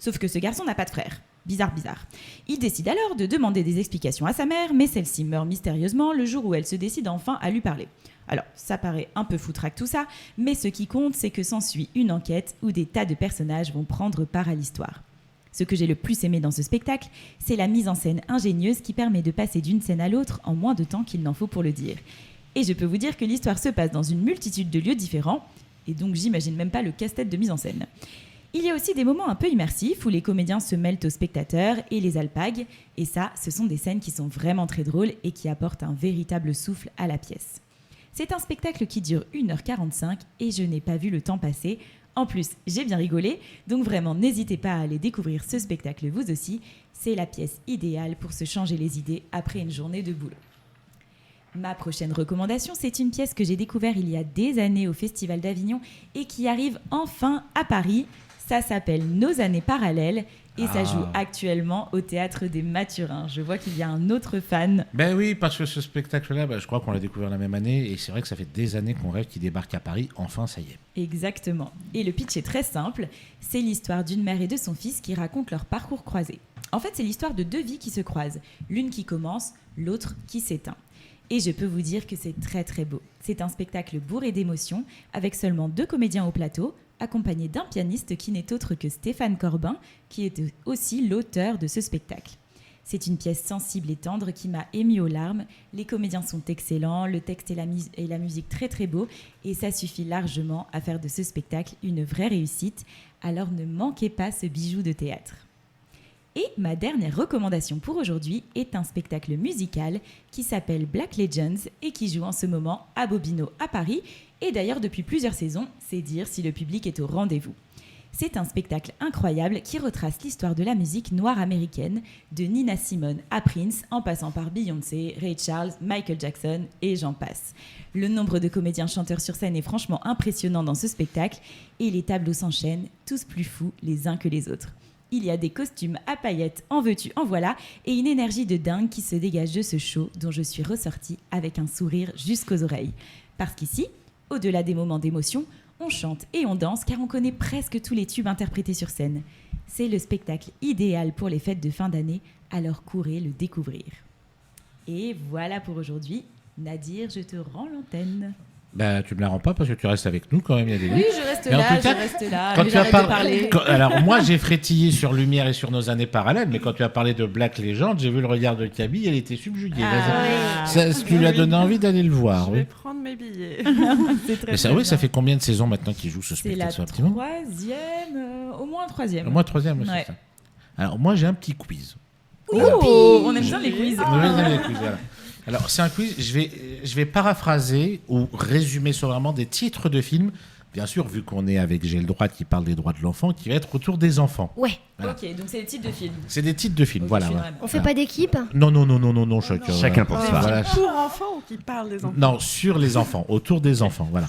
Sauf que ce garçon n'a pas de frère. Bizarre. Il décide alors de demander des explications à sa mère, mais celle-ci meurt mystérieusement le jour où elle se décide enfin à lui parler. Alors, ça paraît un peu foutraque tout ça, mais ce qui compte, c'est que s'ensuit une enquête où des tas de personnages vont prendre part à l'histoire. Ce que j'ai le plus aimé dans ce spectacle, c'est la mise en scène ingénieuse qui permet de passer d'une scène à l'autre en moins de temps qu'il n'en faut pour le dire. Et je peux vous dire que l'histoire se passe dans une multitude de lieux différents, et donc j'imagine même pas le casse-tête de mise en scène. Il y a aussi des moments un peu immersifs où les comédiens se mêlent aux spectateurs et les alpaguent, et ça, ce sont des scènes qui sont vraiment très drôles et qui apportent un véritable souffle à la pièce. C'est un spectacle qui dure 1h45 et je n'ai pas vu le temps passer. En plus, j'ai bien rigolé, donc vraiment n'hésitez pas à aller découvrir ce spectacle vous aussi. C'est la pièce idéale pour se changer les idées après une journée de boulot. Ma prochaine recommandation, c'est une pièce que j'ai découverte il y a des années au Festival d'Avignon et qui arrive enfin à Paris. Ça s'appelle Nos années parallèles et ça joue actuellement au Théâtre des Mathurins. Je vois qu'il y a un autre fan. Ben oui, parce que ce spectacle-là, je crois qu'on l'a découvert la même année et c'est vrai que ça fait des années qu'on rêve qu'il débarque à Paris. Enfin, ça y est. Exactement. Et le pitch est très simple. C'est l'histoire d'une mère et de son fils qui racontent leur parcours croisé. En fait, c'est l'histoire de deux vies qui se croisent. L'une qui commence, l'autre qui s'éteint. Et je peux vous dire que c'est très très beau. C'est un spectacle bourré d'émotions avec seulement 2 comédiens au plateau, accompagné d'un pianiste qui n'est autre que Stéphane Corbin, qui est aussi l'auteur de ce spectacle. C'est une pièce sensible et tendre qui m'a émue aux larmes. Les comédiens sont excellents, le texte et la musique très très beaux, et ça suffit largement à faire de ce spectacle une vraie réussite. Alors ne manquez pas ce bijou de théâtre. Et ma dernière recommandation pour aujourd'hui est un spectacle musical qui s'appelle Black Legends et qui joue en ce moment à Bobino à Paris. Et d'ailleurs, depuis plusieurs saisons, c'est dire si le public est au rendez-vous. C'est un spectacle incroyable qui retrace l'histoire de la musique noire américaine, de Nina Simone à Prince, en passant par Beyoncé, Ray Charles, Michael Jackson et j'en passe. Le nombre de comédiens chanteurs sur scène est franchement impressionnant dans ce spectacle et les tableaux s'enchaînent, tous plus fous les uns que les autres. Il y a des costumes à paillettes, en veux-tu, en voilà, et une énergie de dingue qui se dégage de ce show dont je suis ressortie avec un sourire jusqu'aux oreilles. Parce qu'ici, au-delà des moments d'émotion, on chante et on danse car on connaît presque tous les tubes interprétés sur scène. C'est le spectacle idéal pour les fêtes de fin d'année, alors courez le découvrir. Et voilà pour aujourd'hui. Nadir, je te rends l'antenne. Bah, tu me la rends pas parce que tu restes avec nous quand même, il y a des Oui, je reste là. Quand tu as parlé... Alors moi j'ai frétillé sur Lumière et sur Nos années parallèles, mais quand tu as parlé de Black Legend, j'ai vu le regard de Camille, elle était subjuguée. Tu lui as donné envie d'aller le voir. Je vais prendre mes billets. Ça fait combien de saisons maintenant qu'il joue ce spectacle? C'est la troisième, au moins troisième. Au moins troisième, c'est ça. Alors moi j'ai un petit quiz. On aime bien les quiz. Voilà. Alors, c'est un quiz, je vais paraphraser ou résumer vraiment des titres de films, bien sûr, vu qu'on est avec J'ai le droit qui parle des droits de l'enfant, qui va être autour des enfants. Ouais. Voilà. Ok, donc c'est des titres de films. C'est des titres de films, voilà. On fait pas d'équipe? Non, chacun pour soi. Pour enfants ou qui parle des enfants? Non, sur les enfants, autour des enfants, voilà.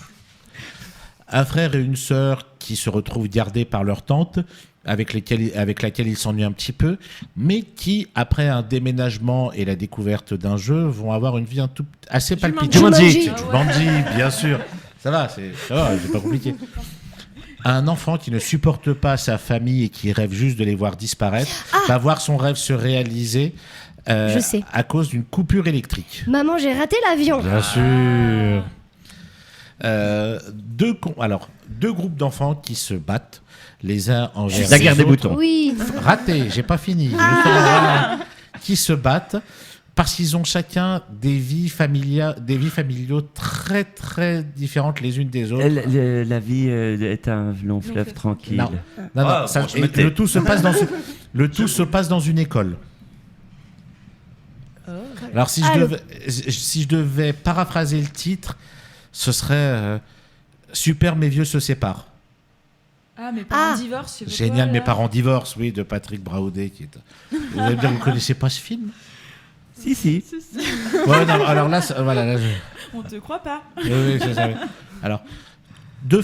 Un frère et une sœur qui se retrouvent gardés par leur tante, avec laquelle ils s'ennuient un petit peu, mais qui, après un déménagement et la découverte d'un jeu, vont avoir une vie assez palpitante. Jumanji. Jumanji, bien sûr. Ça va, c'est pas compliqué. Un enfant qui ne supporte pas sa famille et qui rêve juste de les voir disparaître va voir son rêve se réaliser Je sais. à cause d'une coupure électrique. Maman, j'ai raté l'avion. Bien sûr. Deux groupes d'enfants qui se battent, les uns envers La les guerre des autres. boutons. Oui. Raté, j'ai pas fini. Qui se battent parce qu'ils ont chacun des vies familiaux très très différentes les unes des autres. La vie est un long fleuve tranquille. Non, Ah, ça- bon, je et me tais. le tout se passe dans une école. Alors si je devais paraphraser le titre, ce serait Super, mes vieux se séparent. Ah, mes parents divorcent. je sais pas Génial, quoi, mes là. parents divorcent, oui, de Patrick Braoudet. Vous allez me dire, vous connaissez pas ce film? Si. Ouais, non, alors là, voilà. Là, On te croit pas. oui, c'est ça, oui. Alors, deux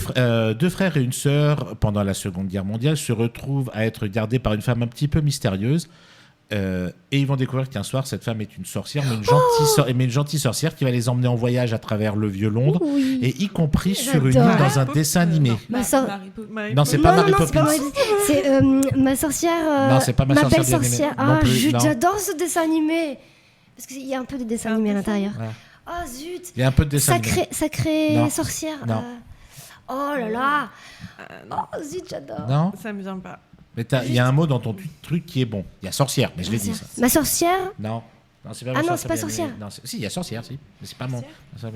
frères et une sœur, pendant la Seconde Guerre mondiale, se retrouvent à être gardés par une femme un petit peu mystérieuse. Et ils vont découvrir qu'un soir, cette femme est une sorcière, mais une gentille sorcière qui va les emmener en voyage à travers le vieux Londres, Oui. et y compris sur une J'adore. île dans un dessin animé. Ma sor- Non, c'est pas Mary non, c'est pas Poppins. Mary- c'est ma sorcière. Non, c'est pas ma sorcière belle bien-aimée. sorcière. Non Ah, plus, non. j'adore ce dessin animé. Parce qu'il y a un peu de dessin animé à l'intérieur. Ouais. Oh zut. Il y a un peu de dessin animé. Sacrée Non. sorcière. Non. Oh là là. Non, Oh zut, j'adore. Non, ça me vient pas. mais il y a un mot dans ton truc qui est bon. Il y a sorcière, mais je l'ai dit ça. Ma sorcière Non, c'est pas Ah ma non, c'est pas bien-aimée. sorcière. Non, si, il y a sorcière, si, mais c'est pas mon.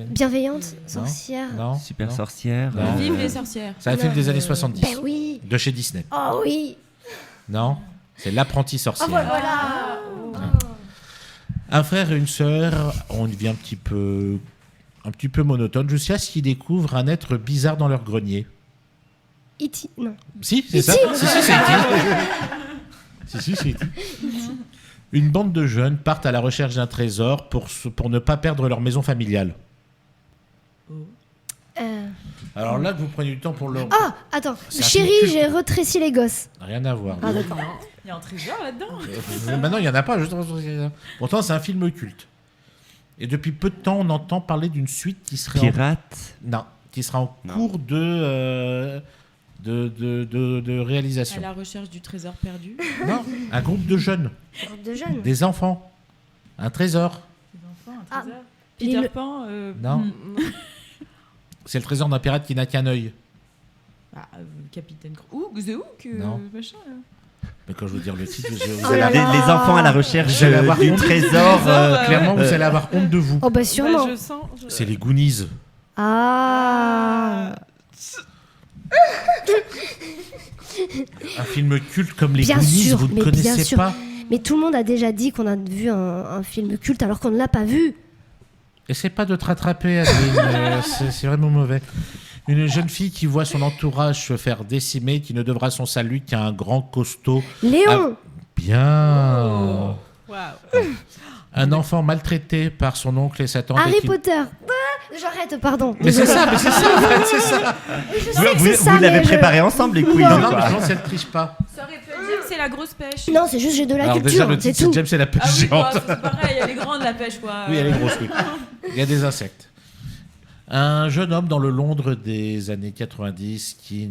bienveillante, sorcière. Non, Super non. sorcière. Non. Vive les sorcières. C'est un film des années 70, Ben oui. de chez Disney. Oh oui. Non, c'est L'apprenti sorcière. Oh voilà. Un frère et une sœur, on devient un petit peu monotone jusqu'à ce qu'ils découvrent un être bizarre dans leur grenier. E.T. Non. Si, c'est ça. Si, c'est E.T. Si, c'est E.T. Une bande de jeunes partent à la recherche d'un trésor pour ne pas perdre leur maison familiale. Alors là, que vous prenez du temps pour le... Ah, attends. C'est un Chérie, film culte. j'ai rétréci les gosses. Rien à voir. Ah d'accord. Il y a un trésor là-dedans. Maintenant, il n'y en a pas. Pourtant, c'est un film culte. Et depuis peu de temps, on entend parler d'une suite qui serait qui sera en Non. cours de réalisation. À la recherche du trésor perdu. Non, un groupe de jeunes, Groupe de jeunes. des enfants, un trésor. Des enfants, un Ah, trésor. Lille- Peter Pan. Non. C'est le trésor d'un pirate qui n'a qu'un œil. Capitaine Hook, The Hook, Non. machin. Là. Mais quand je vous dire le titre, vous Oh allez là avoir... là. Les enfants à la recherche Vous allez avoir du honte. trésor. Clairement, vous allez avoir honte de vous. Oh bah sûrement. Bah, je sens. C'est les Goonies. Ah. Un film culte comme les Bien Goonies, sûr, vous ne mais bien connaissez sûr. pas. Mais tout le monde a déjà dit qu'on a vu un film culte alors qu'on ne l'a pas vu. Essaie pas de te rattraper, Adeline. C'est vraiment mauvais. Une jeune fille qui voit son entourage se faire décimer, qui ne devra son salut qu'à un grand costaud. Léon. Bien. Waouh. Un enfant maltraité par son oncle et sa tante. Harry et qui- Potter. Ah, j'arrête, pardon. Mais c'est ça, en fait, c'est ça. Je sais que c'est ça, Vous l'avez mais je- préparé ensemble, les quiz. Non, non, quoi. mais je pense qu'elle triche pas. Ça aurait pu dire que c'est la grosse pêche. Non, c'est juste j'ai de la Alors culture, déjà, le c'est titre, c'est tout. James et la pêche Ah oui, géante. quoi, c'est pareil, elle est grande la pêche, quoi. Oui, elle est grosse, oui. Il y a des insectes. Un jeune homme dans le Londres des années 90 qui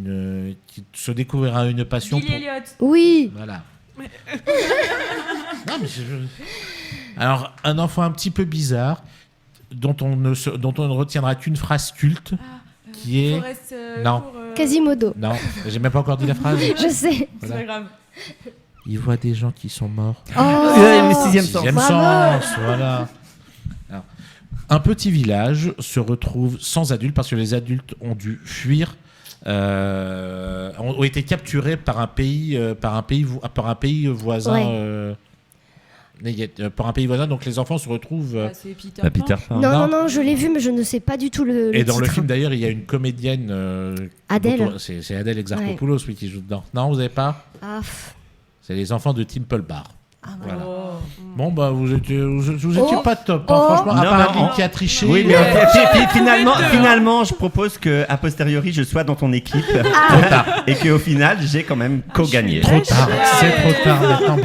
se découvrira une passion Billy Elliot. Oui. Voilà. Non, mais alors, un enfant un petit peu bizarre dont on ne retiendra qu'une phrase culte qui est... Forrest, Non. Quasimodo. Non, j'ai même pas encore dit la phrase. Je sais. C'est pas grave. Il voit des gens qui sont morts. Oh. Le sixième sens. Sixième Bravo. sens, voilà. Alors, un petit village se retrouve sans adultes parce que les adultes ont dû fuir, ont été capturés par un pays voisin. Ouais. Par un pays voisin, donc les enfants se retrouvent. Ah, c'est Peter Bah, Pan. Peter Pan. Non, Non. non, non, je l'ai vu, mais je ne sais pas du tout le Et dans le titre. film d'ailleurs, il y a une comédienne. Adèle. C'est Adèle Exarchopoulos, oui, qui joue dedans. Non, vous n'avez pas. Ah, pff. C'est les enfants de Temple Bar. Ah, Voilà. Oh. Bon, bah, vous étiez pas top, hein, franchement, à Non, part non, Adeline qui a triché. Oui, mais finalement, je propose qu'à posteriori, je sois dans ton équipe et qu'au final, j'ai quand même co-gagné. Trop tard, c'est trop tard maintenant.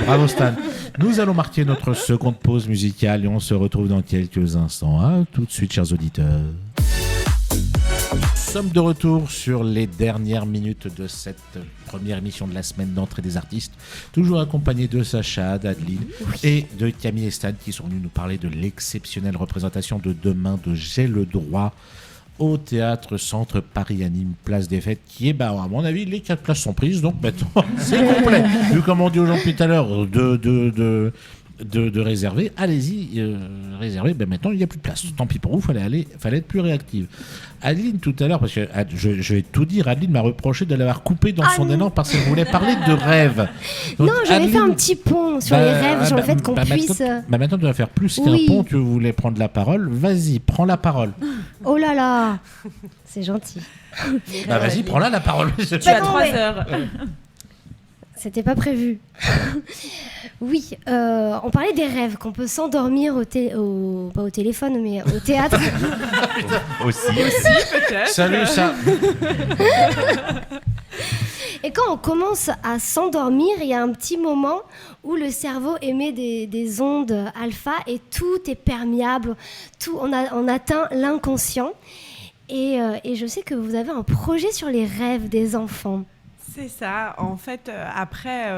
Bravo Stan. Nous allons marquer notre seconde pause musicale et on se retrouve dans quelques instants. À tout de suite, chers auditeurs. Nous sommes de retour sur les dernières minutes de cette première émission de la semaine d'entrée des artistes, toujours accompagné de Sacha, d'Adeline et de Camille et Stan qui sont venus nous parler de l'exceptionnelle représentation de demain de J'ai le droit au Théâtre Centre Paris-Anime Place des Fêtes qui est, à mon avis, les 4 places sont prises, donc maintenant c'est complet. Vu comme on dit aux gens depuis tout à l'heure de réserver, allez-y, réservez, maintenant il n'y a plus de place. Tant pis pour vous, fallait être plus réactive. Adeline tout à l'heure, parce que je vais tout dire, Adeline m'a reproché de l'avoir coupée dans son élan parce qu'elle voulait parler de rêves. Donc, non, j'avais fait un petit pont sur les rêves, sur le fait qu'on puisse... Maintenant tu vas faire plus qu'un pont, tu voulais prendre la parole, vas-y, prends la parole. Oh là là, c'est gentil. Vas-y, prends-la la parole. Tu as 3 heures. C'était pas prévu. Oui, on parlait des rêves, qu'on peut s'endormir pas au téléphone, mais au théâtre. Aussi peut-être. Salut, ça. Et quand on commence à s'endormir, il y a un petit moment où le cerveau émet des ondes alpha et tout est perméable, on atteint l'inconscient. Et je sais que vous avez un projet sur les rêves des enfants. C'est ça. En fait, après,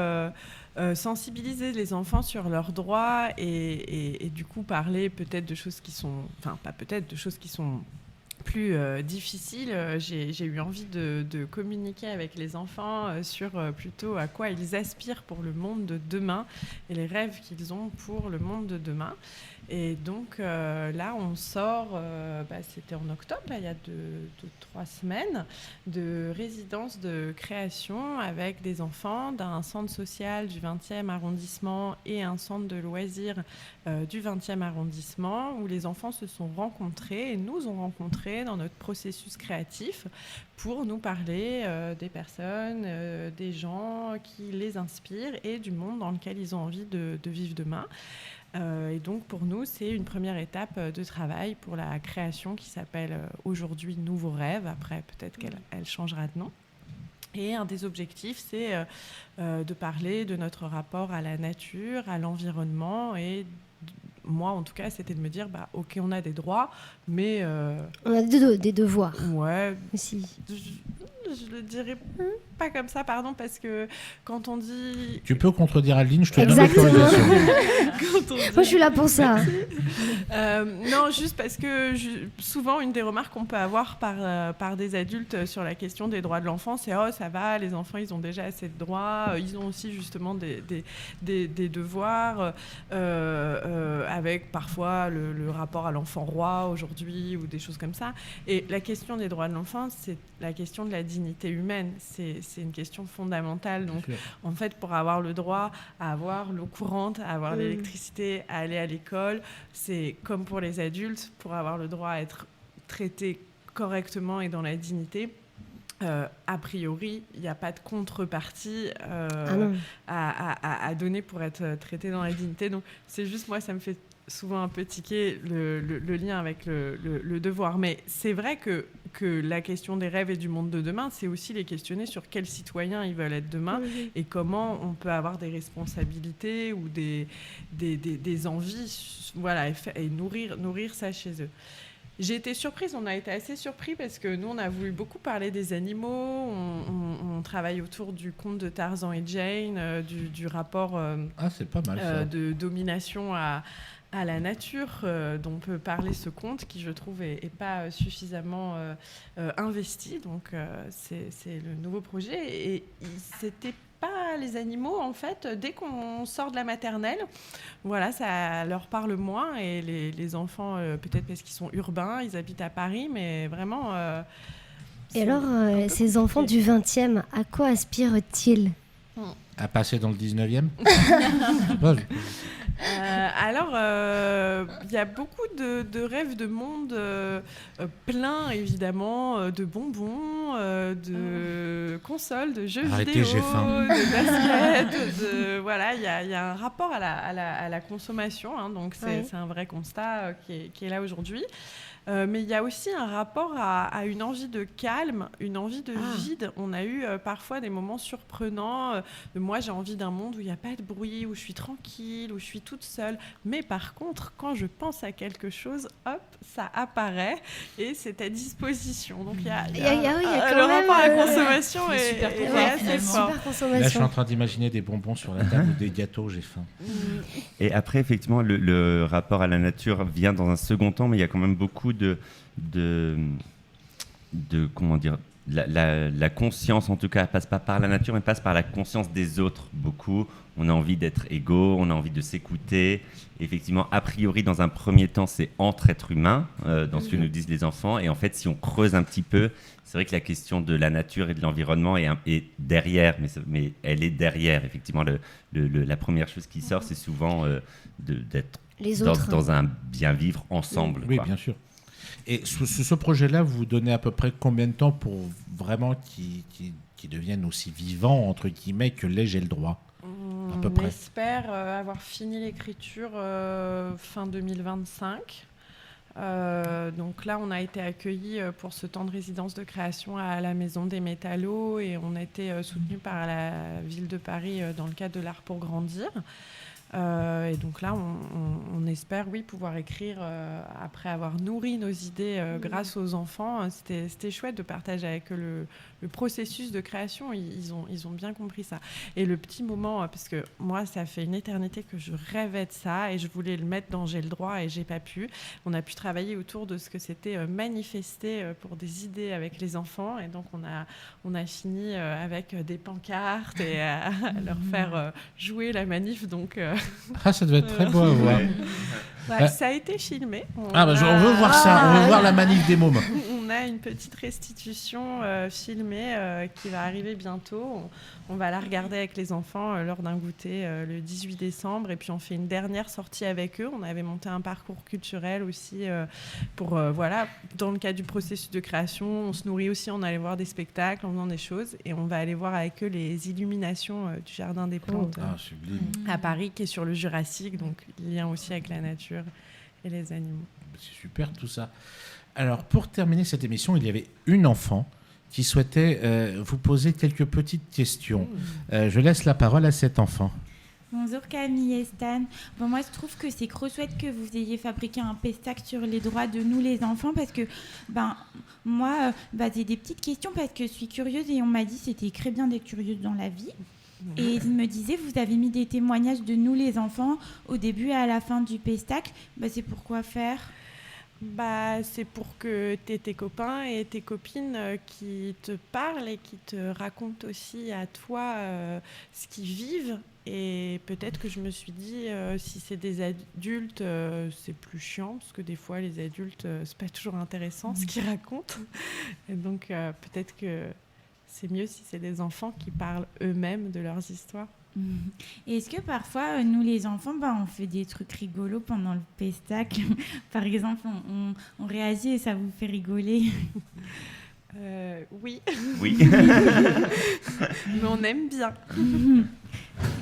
sensibiliser les enfants sur leurs droits et du coup parler peut-être de choses qui sont... Enfin, pas peut-être, de choses qui sont plus difficiles. J'ai eu envie de communiquer avec les enfants sur plutôt à quoi ils aspirent pour le monde de demain et les rêves qu'ils ont pour le monde de demain. Et donc là, on sort, c'était en octobre, il y a 3 semaines, de résidence de création avec des enfants d'un centre social du 20e arrondissement et un centre de loisirs du 20e arrondissement, où les enfants se sont rencontrés et nous ont rencontrés dans notre processus créatif pour nous parler des personnes, des gens qui les inspirent et du monde dans lequel ils ont envie de vivre demain. Et donc pour nous, c'est une première étape de travail pour la création qui s'appelle aujourd'hui Nouveaux Rêves. Après, peut-être qu'elle changera de nom. Et un des objectifs, c'est de parler de notre rapport à la nature, à l'environnement. Et moi, en tout cas, c'était de me dire, ok, on a des droits, mais... On a des devoirs. Ouais. Aussi. Je le dirais pas comme ça, pardon, parce que quand on dit... Tu peux contredire Adeline, je te donne Exactement. l'autorisation. Moi, je suis là pour ça. Non, juste parce que souvent, une des remarques qu'on peut avoir par des adultes sur la question des droits de l'enfant, c'est « Oh, ça va, les enfants, ils ont déjà assez de droits, ils ont aussi justement des devoirs, avec parfois le rapport à l'enfant roi aujourd'hui ou des choses comme ça. » Et la question des droits de l'enfant, c'est la question de la dignité humaine. C'est une question fondamentale. Donc, en fait, pour avoir le droit à avoir l'eau courante, à avoir l'électricité, à aller à l'école, c'est comme pour les adultes, pour avoir le droit à être traité correctement et dans la dignité. A priori, il n'y a pas de contrepartie à donner pour être traité dans la dignité. Donc, c'est juste, moi, ça me fait souvent un peu tiquer le lien avec le devoir. Mais c'est vrai que la question des rêves et du monde de demain, c'est aussi les questionner sur quels citoyens ils veulent être demain et comment on peut avoir des responsabilités ou des envies, voilà, et nourrir ça chez eux. J'ai été surprise, on a été assez surpris parce que nous, on a voulu beaucoup parler des animaux. On travaille autour du conte de Tarzan et Jane, du rapport c'est pas mal, ça. De domination à la nature dont peut parler ce conte qui, je trouve, est pas suffisamment investi. Donc, c'est le nouveau projet. Et c'était pas les animaux, en fait, dès qu'on sort de la maternelle, voilà, ça leur parle moins. Et les enfants, peut-être parce qu'ils sont urbains, ils habitent à Paris, mais vraiment... Et alors, ces enfants du 20e, à quoi aspirent-ils ? À passer dans le 19e. Alors, il y a beaucoup de rêves de monde plein, évidemment, de bonbons, de consoles, de jeux Arrêtez, vidéo, j'ai faim. de basket. Voilà, il y a un rapport à la consommation, hein, donc c'est un vrai constat qui est là aujourd'hui. Mais il y a aussi un rapport à une envie de calme, une envie de vide. On a eu parfois des moments surprenants. Moi, j'ai envie d'un monde où il n'y a pas de bruit, où je suis tranquille, où je suis toute seule. Mais par contre, quand je pense à quelque chose, hop, ça apparaît et c'est à disposition. Donc il y a le rapport à la consommation est assez fort. Là, je suis en train d'imaginer des bonbons sur la table ou des gâteaux, j'ai faim. Et après, effectivement, le rapport à la nature vient dans un second temps, mais il y a quand même beaucoup de comment dire, la conscience, en tout cas, passe pas par la nature, mais passe par la conscience des autres. Beaucoup, on a envie d'être égaux, on a envie de s'écouter. Effectivement, a priori, dans un premier temps, c'est entre êtres humains, dans ce que nous disent les enfants. Et en fait, si on creuse un petit peu, c'est vrai que la question de la nature et de l'environnement est derrière, mais elle est derrière. Effectivement, la première chose qui sort, c'est souvent d'être dans un bien vivre ensemble. Oui, quoi. bien sûr. Et ce projet-là, vous donnez à peu près combien de temps pour vraiment qu'il devienne aussi vivant, entre guillemets, que l'ai J'ai le droit, à peu près. On espère avoir fini l'écriture fin 2025. Donc là, on a été accueillis pour ce temps de résidence de création à la Maison des Métallos et on a été soutenus par la ville de Paris dans le cadre de l'Art pour grandir. Et donc là, on espère, pouvoir écrire après avoir nourri nos idées grâce aux enfants. C'était chouette de partager avec eux le processus de création. Ils ont bien compris ça. Et le petit moment, parce que moi, ça fait une éternité que je rêvais de ça et je voulais le mettre dans J'ai le droit et j'ai pas pu. On a pu travailler autour de ce que c'était manifester pour des idées avec les enfants. Et donc, on a fini avec des pancartes et à leur faire jouer la manif. Donc, ça devait être très beau à voir. ça a été filmé. On veut voir ça, on veut voir la manif des mômes. On a une petite restitution filmée qui va arriver bientôt. On va la regarder avec les enfants lors d'un goûter le 18 décembre. Et puis on fait une dernière sortie avec eux. On avait monté un parcours culturel aussi pour, dans le cadre du processus de création. On se nourrit aussi, on allait voir des spectacles, en faisant des choses. Et on va aller voir avec eux les illuminations du Jardin des Plantes à Paris, qui est sur le Jurassique. Donc lien aussi avec la nature et les animaux. C'est super tout ça. Alors, pour terminer cette émission, il y avait une enfant qui souhaitait vous poser quelques petites questions. Je laisse la parole à cet enfant. Bonjour Camille et Stan. Moi, je trouve que c'est trop chouette que vous ayez fabriqué un pestac sur les droits de nous, les enfants, parce que moi, j'ai des petites questions parce que je suis curieuse et on m'a dit que c'était très bien d'être curieuse dans la vie. Et je me disais, vous avez mis des témoignages de nous, les enfants, au début et à la fin du pestac. C'est pour quoi faire ? C'est pour que tu aies tes copains et tes copines qui te parlent et qui te racontent aussi à toi ce qu'ils vivent. Et peut-être que je me suis dit, si c'est des adultes, c'est plus chiant, parce que des fois, les adultes, c'est pas toujours intéressant ce qu'ils racontent. Et donc, peut-être que c'est mieux si c'est des enfants qui parlent eux-mêmes de leurs histoires. Et est-ce que parfois, nous les enfants, on fait des trucs rigolos pendant le pestac? Par exemple, on réagit et ça vous fait rigoler? Oui. Oui. Mais on aime bien.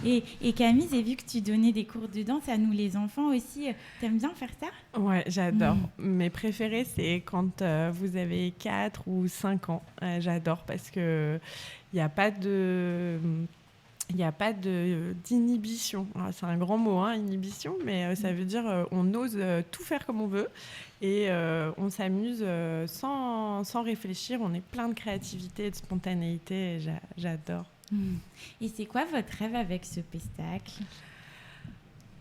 Et Camille, j'ai vu que tu donnais des cours de danse à nous les enfants aussi. T'aimes bien faire ça? Ouais, j'adore. Mes préférés, c'est quand vous avez 4 ou 5 ans. J'adore parce qu'il n'y a pas de... Il n'y a pas d'inhibition. Alors, c'est un grand mot, inhibition, mais ça veut dire on ose tout faire comme on veut et on s'amuse sans réfléchir. On est plein de créativité et de spontanéité. Et j'adore. Et c'est quoi votre rêve avec ce pestacle?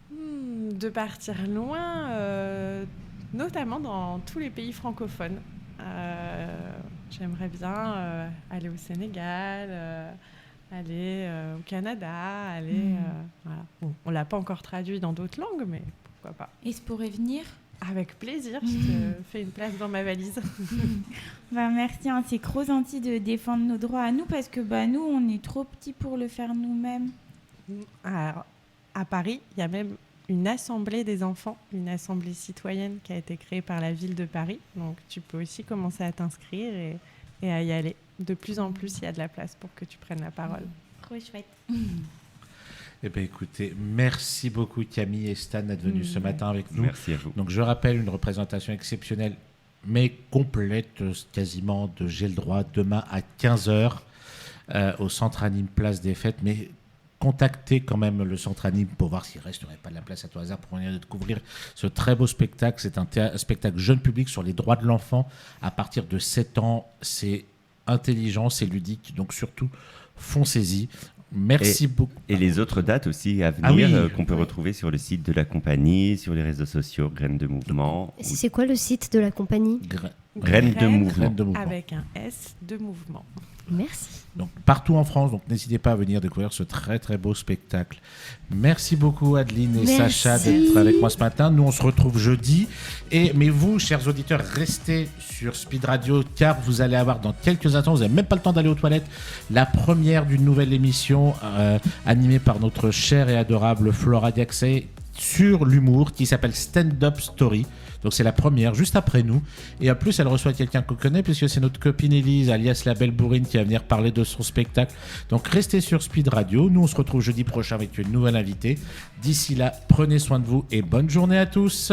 De partir loin, notamment dans tous les pays francophones. J'aimerais bien aller au Sénégal, aller au Canada, voilà. Bon, on ne l'a pas encore traduit dans d'autres langues, mais pourquoi pas. Et ça pourrait venir? Avec plaisir, je te fais une place dans ma valise. Merci, c'est trop gentil de défendre nos droits à nous, parce que nous, on est trop petits pour le faire nous-mêmes. Alors, à Paris, il y a même une assemblée des enfants, une assemblée citoyenne qui a été créée par la ville de Paris. Donc tu peux aussi commencer à t'inscrire et à y aller. De plus en plus, il y a de la place pour que tu prennes la parole. Trop chouette. Eh bien, écoutez, merci beaucoup Camille et Stan d'être venus ce matin avec nous. Merci à vous. Donc, je rappelle une représentation exceptionnelle, mais complète quasiment de J'ai le droit, demain à 15h au Centre Anime Place des Fêtes. Mais contactez quand même le Centre Anime pour voir s'il resterait pas de la place à tout hasard pour venir découvrir ce très beau spectacle. C'est un spectacle jeune public sur les droits de l'enfant à partir de 7 ans. C'est intelligent, c'est ludique, donc surtout foncez-y. Merci beaucoup. Et les autres dates aussi à venir oui. qu'on peut retrouver sur le site de la compagnie, sur les réseaux sociaux, Graines de Mouvement. C'est quoi le site de la compagnie ? Graines de Mouvement. Avec un S de mouvement. Merci. Donc, partout en France, donc n'hésitez pas à venir découvrir ce très très beau spectacle. Merci beaucoup Adeline et Sacha d'être avec moi ce matin. Nous on se retrouve jeudi. Mais vous, chers auditeurs, restez sur Speed Radio car vous allez avoir dans quelques instants, vous n'avez même pas le temps d'aller aux toilettes, la première d'une nouvelle émission animée par notre chère et adorable Flora Diaxé sur l'humour qui s'appelle Stand Up Story. Donc c'est la première, juste après nous. Et en plus, elle reçoit quelqu'un qu'on connaît, puisque c'est notre copine Élise, alias la Belle Bourrine, qui va venir parler de son spectacle. Donc restez sur Speed Radio. Nous, on se retrouve jeudi prochain avec une nouvelle invitée. D'ici là, prenez soin de vous et bonne journée à tous.